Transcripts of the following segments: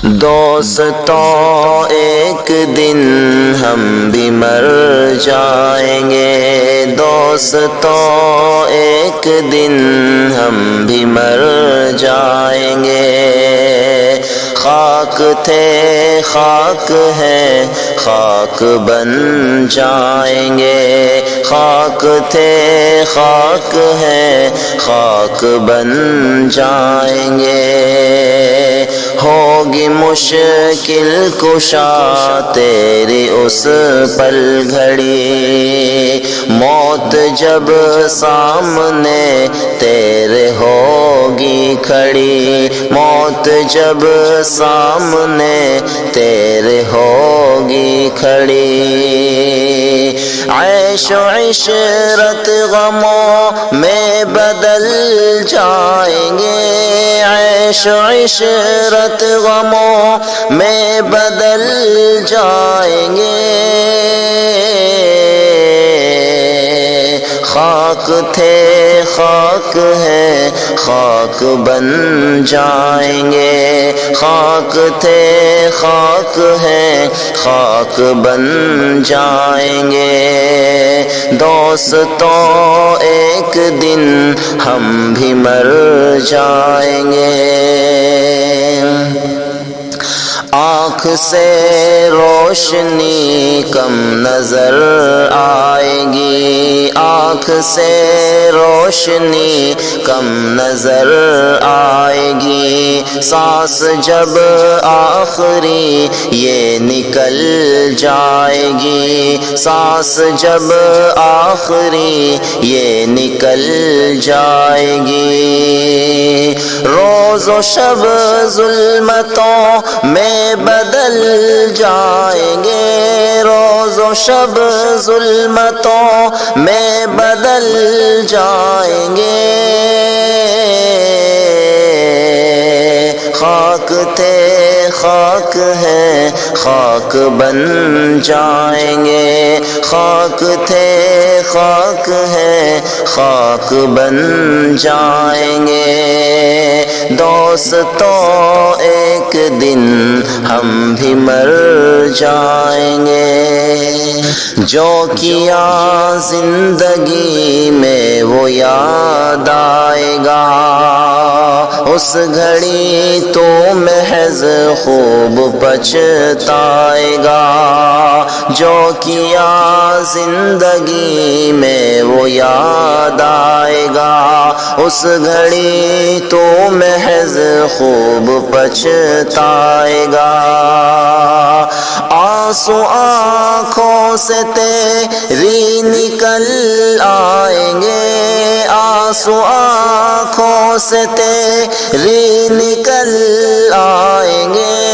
دوستوں ایک دن ہم بھی مر جائیں گے، دوستوں ایک دن ہم بھی مر جائیں گے۔ خاک تھے خاک ہے خاک بن جائیں گے، خاک تھے خاک ہے خاک بن جائیں گے۔ ہوگی مشکل کشا تیری اس پل گھڑی، موت جب سامنے تیرے ہوگی کھڑی، موت جب سامنے تیرے ہوگی کھڑی۔ عیش و عشرت غموں میں بدل جائیں گے، عیش و عشرت غموں میں بدل جائیں گے۔ خاک تھے خاک ہے خاک بن جائیں گے، خاک تھے خاک ہے خاک بن جائیں گے۔ دوستوں ایک دن ہم بھی مر جائیں گے۔ آنکھ سے روشنی کم نظر آئے گی، آنکھ سے روشنی کم نظر آئے گی۔ سانس جب آخری یہ نکل جائے گی، سانس جب آخری یہ نکل جائے گی۔ روز و شب ظلمتوں میں بدل جائیں گے، روز و شب ظلمتوں میں بدل جائیں گے۔ خاک تھے خاک ہے خاک بن جائیں گے، خاک تھے خاک ہے خاک بن جائیں گے۔ دوستوں ایک دن ہم بھی مر جائیں گے۔ جو کیا زندگی میں وہ یاد آئے گا، اس گھڑی تو محض خوب پچھتائے گا۔ جو کیا زندگی میں وہ یاد آئے گا، اس گھڑی تو محض خوب پچھتائے گا۔ آنسو آنکھوں سے تیری نکل آئیں گے، آنسو آنکھوں سے تیری نکل آئیں گے۔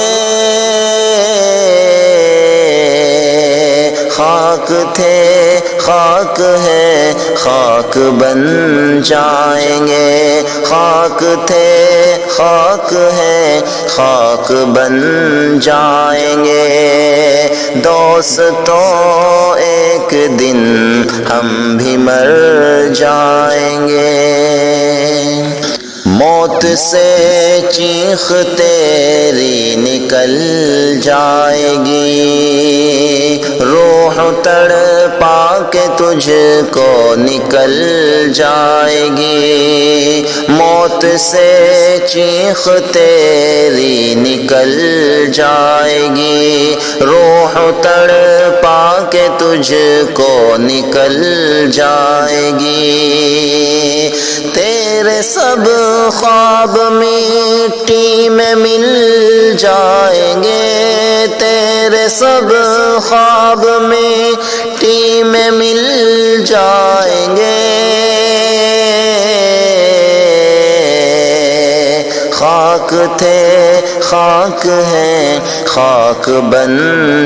خاک تھے خاک ہے خاک بن جائیں گے، خاک تھے خاک ہے خاک بن جائیں گے۔ دوستوں ایک دن ہم بھی مر جائیں گے۔ موت سے چیخ تیری نکل جائے گی، روح تڑپا کے تجھ کو نکل جائے گی۔ موت سے چیخ تیری نکل جائے گی، روح تڑپا کے تجھ کو نکل جائے گی۔ تیرے سب خواب مٹی میں مل جائیں گے، تیرے سب خواب مٹی میں مل جائیں گے۔ خاک تھے خاک ہے خاک بن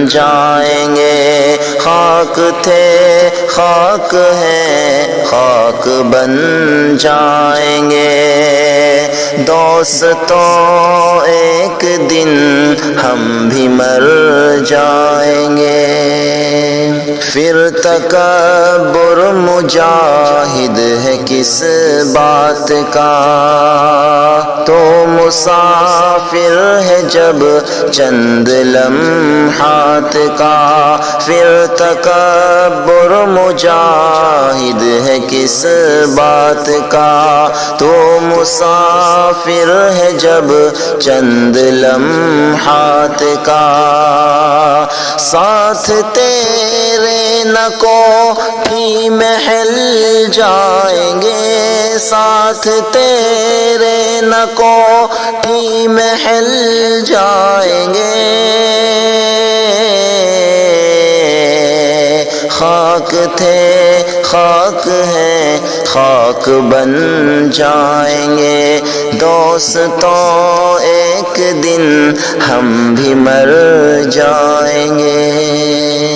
جائیں گے، خاک تھے خاک ہے خاک بن جائیں گے۔ دوستوں ایک دن ہم بھی مر جائیں گے۔ پھر تکبر مجاہد ہے کس بات کا، تو مسافر ہے جب چند لمحات کا، پھر تکبر مجاہد ہے کس بات کا، تو مسافر ہے جب چند لمحات کا، ساتھ تیرے نہ کوٹھی محل جائیں گے، ساتھ تیرے نہ کوٹھی محل جائیں گے، خاک تھے خاک ہیں خاک بن جائیں گے، دوستوں ایک دن ہم بھی مر جائیں گے۔